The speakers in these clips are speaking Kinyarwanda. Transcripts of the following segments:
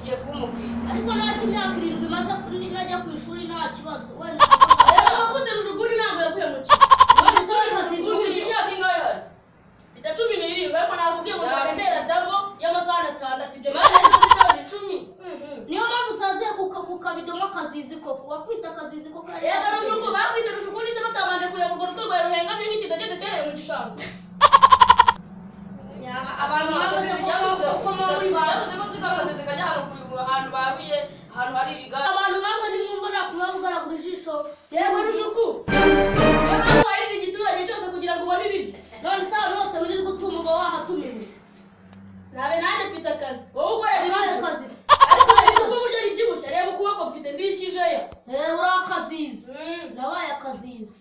ugiye kumubwira ariko nta kimyaka 7 maze kuri najya ku ishuri nta kibazo wenda abakuze rujuguri ntabwo yakuye mu kigo maze sori hasize ufite imyaka ingahe hari bita 17 ariko nakubwiye ngo nzagembera dabo y'amasaha 6 ibyo mana izo zitari 10 niyo mpamvu usaziye ku kabidomo kazizi koko wakwise akazizi koko yego rujugu bakwise rujugu nize batabanje kureba urwo rutwe rwawe ruhengamye nk'ikidagede cyereye mu gishanga abantu bavuze ko muri bavuze ko zikamaze zikajya ahantu baruye ahantu hari ibiga abantu bamwe nimwumva nakuma bugaragura ijisho yego rujugu yego wahirira igiturage cyose kugira ngo ubone ibiryo none saa hose wirirwa utuma uba wahatumiwe nabe nanjye mfite akazi wowe ukorera uraye ibiryo akazi ariko ariko uburyo ari byibushye reba ukuboko mfite ndikijeya urakazizi nabaye akazizi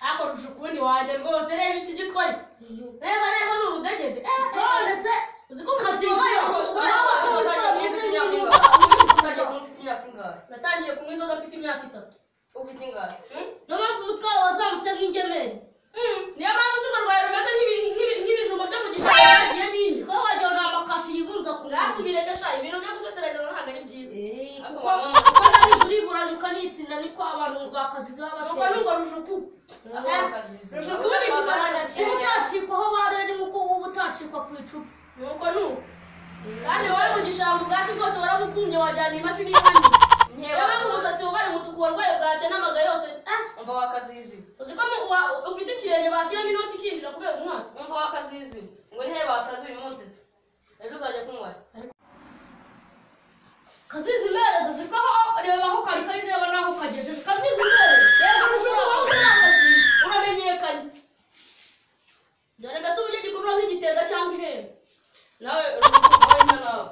ako rushukundi wanjye rwose reba iki gitwaye neza neza ni urudegede none se uzi ko umusazi natangiye kunywa inzoga mfite imyaka 3 ufite ingahe niyo mpamvu umutwe wawe wazamutse nk'ingemeri niyo mpamvu uzi ko rwawe rumeze nk'ibijumba byo mu gishanga byagiye binzi ko wagira ngo ni amakashi yibunza ku ngati bireke sha ibintu byo gusesereza ntabwo ari byiza kuko ndabizi urigurana ukanitsinda niko abantu bakazizi baba nuko bateye nuko rushuku ubutacikwa aho barere ni uko uba utacikwa ku icupa nuko nuko kandi wowe mu gishanga ubwatsi bwose warabukumye wajyana imashini y'ihaniza yewe umusatsi ubaye umutuku warwaye bwace n'amaga yose umva wakazizi uzi ko ufite ikirenge bashyiramo inoti ikinjira kubera umwaka umva wakazizi ngo nihe batazi uyu munsi se ejo uzajya kunywa kazizi mereza zikaho reba aho kari kari reba naho kagejeje kazizi mereza yego rushobora kuba uzi n'akazizi uramenyekanye dore mbese uburyo gikuvura nk'igiteza cyangwa ihembe nawe urumva nawe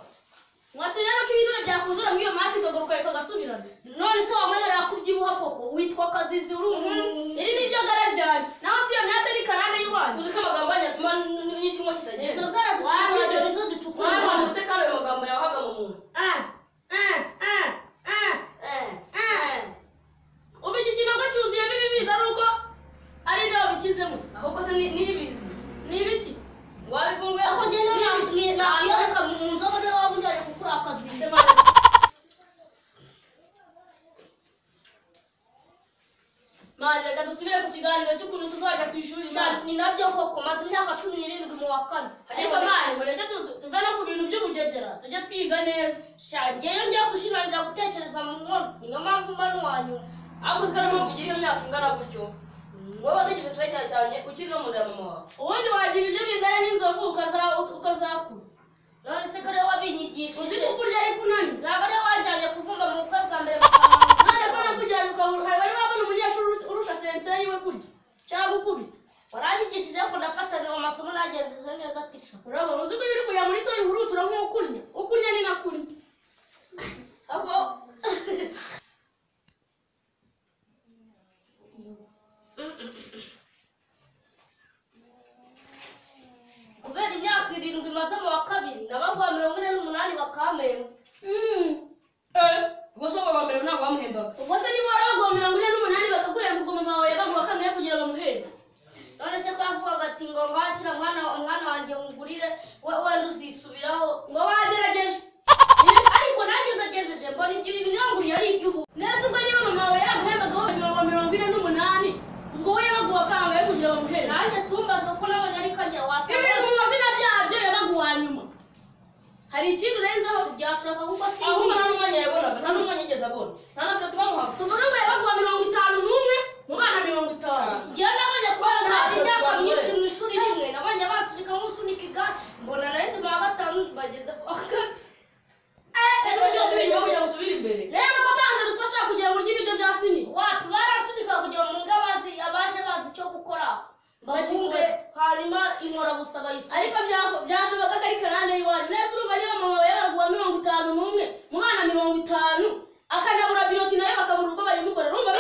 mwati rero ko ibinure byakuzura nk'iyo mati kagaruka kagasubirana none se wamwemerera kubyibuha koko witwa kazizi uri umuntu iri ni ryo ngara ryanjye naho si iyo myate ari karande y'iwanyu uzi ko amagambo yanyu atuma n'icyuma kitagenda izo nzara zisigaye nizo zicukuza waba ufite kandi ayo magambo yahaga mu muntu ubu iki kinogo cyuzuyemo ibibizi ari uko ari ibyo wabishyizemo ahubwo se n'ibizi ni ibiki wabifunguye ako njye nakiyareka mu nzoga niba waba unjyanye kukuri akazizi mani reka dusubire ku kiganiro cy'ukuntu tuzajya ku ishuri ni nabyo koko maze imyaka 17 mu wa kane ariko mani mureke tuve no ku bintu by'ubugegera tujye twiga neza ngeyo njya gushirangira gutekereza mu nkono niyo mpamvu mba n'uwanyuma ahubwo uzi ko ariyo mpamvu ugira iyo myaka ingana gutyo wowe wategereje cyane cyane ukiri no mu nda ya mama wawe ubundi wagira ibyo bingana n'inzovu ukazakura none se kare wabinyigishije uzi ko kurya ari kunani ntabwo ariyo wanjyanye kuvumba mu bukwe bwa mbere none ko nakujyanye ukabura hari wari wabona umunyeshuri urusha sensei yiwe kurya cyangwa ukubita waranyigishije ko ndafataniwe amasomo nagenzeje neza tisha urabona uzi ko iyo uri kujya muri toyi uhurutura nk'ukurya ni nakurya ahubwo kubera imyaka 7 maze mu wa kabiri nabagwa 48 bakamemba ubwo se wa mbere ntabwo wamuhembaga ubwo se niba warabagwa 48 bakaguhemba ubwo mama wawe yabaguha kangahe kugira bamuhembe none se twavugaga ati ngo wakira mwana wanjye ngurire wenda uzisubiraho ngo wagerageje ariko nagejeje mbona ibyo bintu yanguriye ari iby'ubu neza ubwo niba mama wawe yaraguhembaga 48 ubwo we yabaguha kangahe kugira bamuhembe nanjye sumbaza ko nabonye ari kanjye wasanga ibintu mu mazina byabyo yabaguha nyuma hari ikintu urenzaho byashoboka kuko si ahubwo nta n'umwanya yabonaga nta n'umwanya yigeze abona nta na biro twamuhaga tuvuge ngo yabaguha 51 mu bana 50 njyewe nabonye ko nta imyaka myinshi mu ishuri rimwe nabonye bansunika nk'usunika igare mbona nayo ndi mu wa 5 bageze ejo cyose ibintu kugira ngo usubire imbere rero ko tanze rusfasha kugira ngo urye ibiryo bya sini wapi baransunika kugira ngo ngabazi abaje bazi icyo gukora bakumve hanyuma inkora busaba yisuka ariko byashoboka ko ari karande y'iwanyu nese urumva niba mama wawe yabaguha 51 mu bana 50 akanabura biroti nayo bakabura uko bayimukora urumva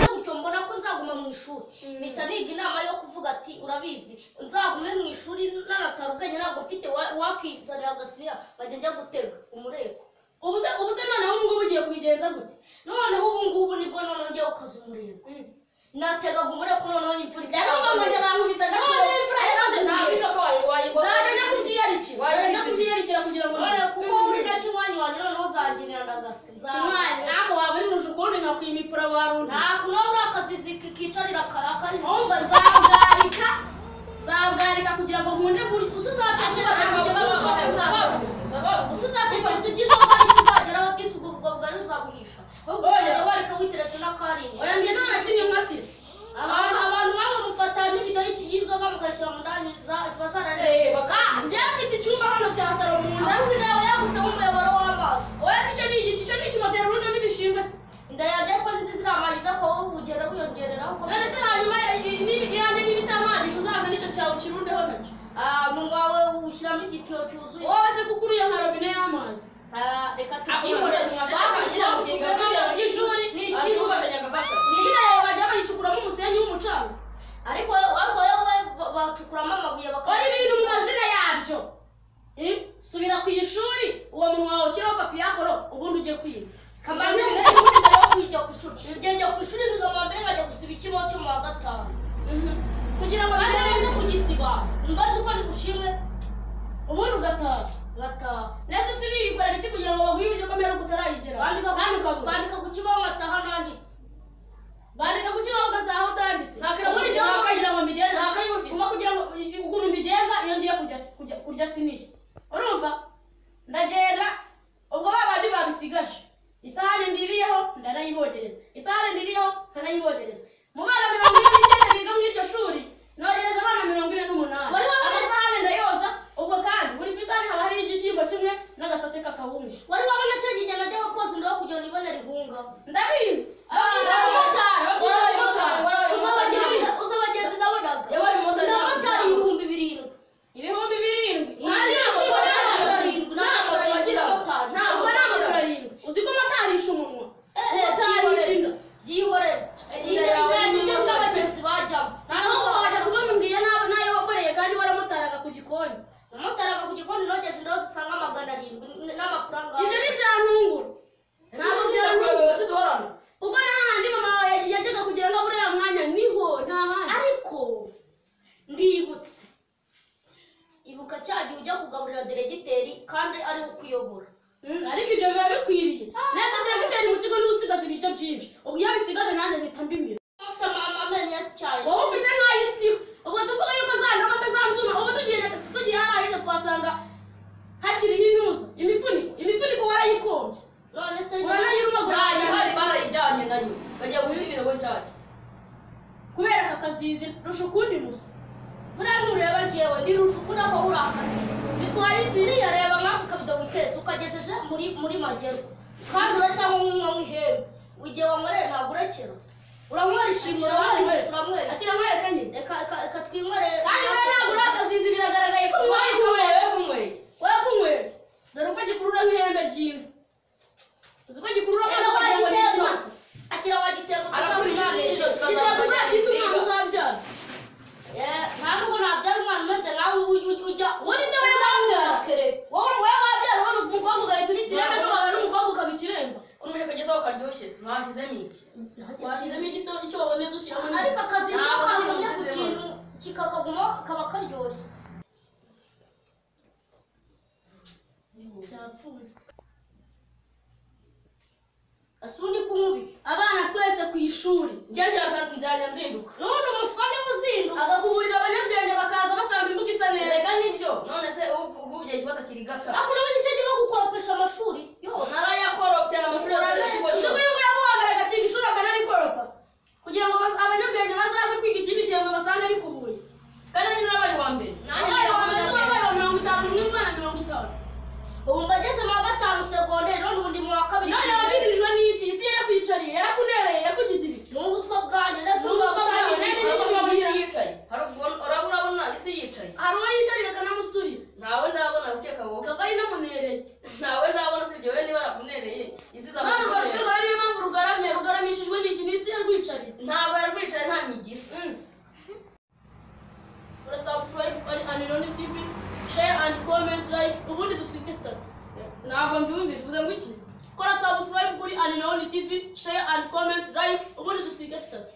gutyo mbona ko nzaguma mu ishuri mpita niga inama yo kuvuga ati urabizi nzagume mu ishuri n'abatara ubwenge ntabwo mfite wakizanira agasubira bajya njya gutega umureko ubu se noneho ubu ngubu ugiye kubigenza gute noneho ubu ngubu nibwo none ngiye ukaza umureko nategaga umureko noneho imvura rero mama njye nankubita gashoro nzajya kubyiyarikira kugira ngo kuko uri na kinywanyi wanjye noneho uzangirira ndagaswe kinywanyi nako waba uri ruje ukundi nkakwimipura waruntu ntabwo nawe uri akazizi kicarira karakari wumva zabwarika kugira ngo nkunde buri uzatekereza iby'inzoga ntizageraho bw'isuku ubwo bwari buzabuhisha ahubwo uzajya wareka witeretse n'akarindwi oya njye nta na kimwe nkatira abantu bamwe mufata n'ibido y'inzoga mugashyira mu ndani ziba zarareba njye mfite icyumba hano cya salo mu nda ahubwo inda yawe yagutse nk'umuyoboro w'amazi oya si cyo ni igice icyo ni ikimoteri urundamo ibishimbe se inda yanjye ariko ni nziza iramagije ko wowe ugenda wiyongerera none se hanyuma iyanjye n'ibitamagije uzaza n'icyo cyawe ukirundeho nacyo umunwa wawe ushyiramo igitiyo cyuzuye wowe se kuko uriye nka robine y'amazi reka tubyihoreze y'ishuri ni nyine bajya bayicukuramo umusenyi w'umucanga ariko wowe bacukuramo amabuye oya ibintu mu mazina yabyo subira ku ishuri uwo munwa wawe ushyiraho papiyakoro ubundi ujye kwiga kamanzi mbere yo kujya ku ishuri njya ku ishuri niga mu wa mbere nkajya gusiba ikigo cyo mu wa gatanu kugira ngo nze kugisiba mbaze uko nigushimwe ubundi ugataha nese siri yikorera iki kugira ngo baguhe ibiryo kamera utarayigera bandika ku kibaho ngataha nanditse bandika ku kibaho ugataha utanditse ubundi icyo kugira ngo mbigenze umva kugira ngo ukuntu mbigenza iyo ngiye kurya siniye urumva ndagenda ubwo babandi babisigaje isahani ndiriyeho ndanayibogereza isahani ndiriyeho nkanayibogereza mu bana 49 biga muri iryo shuri nogereza abana 48 amasahani ndayoza ubwo kandi buri pisani haba hari igishyimbo kimwe n'agasate k'akawunga wari wabona cyo gihe najyaga koza indobo kugira ngo ibonere ihunga ndabizi abita kumotara uzabagenzi nabonaga n'amatari 7,000 ibihumbi 7 kandi yashyirwa n'amarindwi n'amoto bagira ubwo n'amoto 7 uzi ko motarisha umunwa motarisha inda byihorere ibyo abagenzi bajyamo ntabwo wajya kubona umbwiye nayo wakoreye kandi waramotaraga ku gikoni namotaraga ku gikoni nogeje indobo zisanga 700 n'amafaranga ibyo ni byantungura ntabwo byantungura ubwo n'ahandi mama wawe yajyaga kugira ngo buriya mwanya niho nta handi ariko ndibutse ibuka cya gihe ujya kugaburira deregiteri kandi ari we ukuyobora ariko ibyo biba bikwiriye neza deregiteri mu kigo n'usigaza ibiryo byinshi ubwo iyo abisigaje nanjye mpita mbimira ufite amenyo y'icyayi wowe ufite nk'ay'isiho ubwo tuvuga yuko za ndobo se zamzuma ubu tugiye hariya twasanga hakiriho inuza imifuniko warayikombye none se barayijyanye nayo bajya gushyirira bo nshyashya kubera aka kazizi rusha ukundi musa buriya nureba njyewe ndirusha ukuri aho uri akasizi bitwaye iki uriya reba nk'aka kabido witeretse ukagejeje muri magero kandi uracyanywa nk'ihembe igihe wanywere ntabwo urekera uranywera ishimwe uramwere akiramwereka nyine reka twinywere kandi wowe ntabwo uri akazizi biragaragaye ko wowe kunywere dore uko gikurura nk'ihembe ry'inka uzi ko gikurura amazi kugira ngo n'ikimasa akira wagitego kizakituma uzabyara ntabwo nabyara umwana umeze nawe ujya ubundi se wowe wabyara wowe wabyara ubona umukobwa ugahita uba ikiremba ashobora n'umukobwa ukaba ikiremba umushe kagezaho karyoshye mwashyizemo iki washyizemo icyo wabonye dushyiramo ariko akazi kasomye ku kintu kikakaguma kaba karyoshye cyapfuye asundi kumubi abana twese ku ishuri njyanya nzinduka n'ubundi umuswa niwe uzinduka agakuburira abanyabwenge bakaza basanga imbuga isa neza reka nibyo none se ubwo ikibazo kiri gata ako nabonye icyo gihe gukoropesha amashuri yose narayakoropye amashuri yose ikigo uzi ko iyo nguyu wambere agakinga ishuri akanarikoropa kugira ngo abanyabwenge bazaze kwiga ikindi gihembwe basange rikubuye kandi nyine nabaye uwa mbere nabaye uwa mbere wabaye wa 50 n'umwana 50 ubu mbageze mu wa 5 segonderi none ubundi mu wa 2 none wabigirijwe n'iki isi yarakwicariye yarakunereye yakugize ibiki n'ubuswa bwanjye ndetse yicaye urabona isi yicaye hari uwo yicarira akanamusurira ntawe ndabona ukeka wowe kavayi namunereye ntawe ndabona sibyo we niba arakunereye isi zamunereye none niyo mpamvu rugaramishijwe n'iki n'isi yarwicariye ntabwo yarwicaye nta nyigira subscribe on Aninoni TV, share and comment, like, ubundi dutwike start. Ntabwo mbyumvise uvuze ngo iki? Kora subscribe kuri Aninoni TV, share and comment, like, ubundi dutwike start.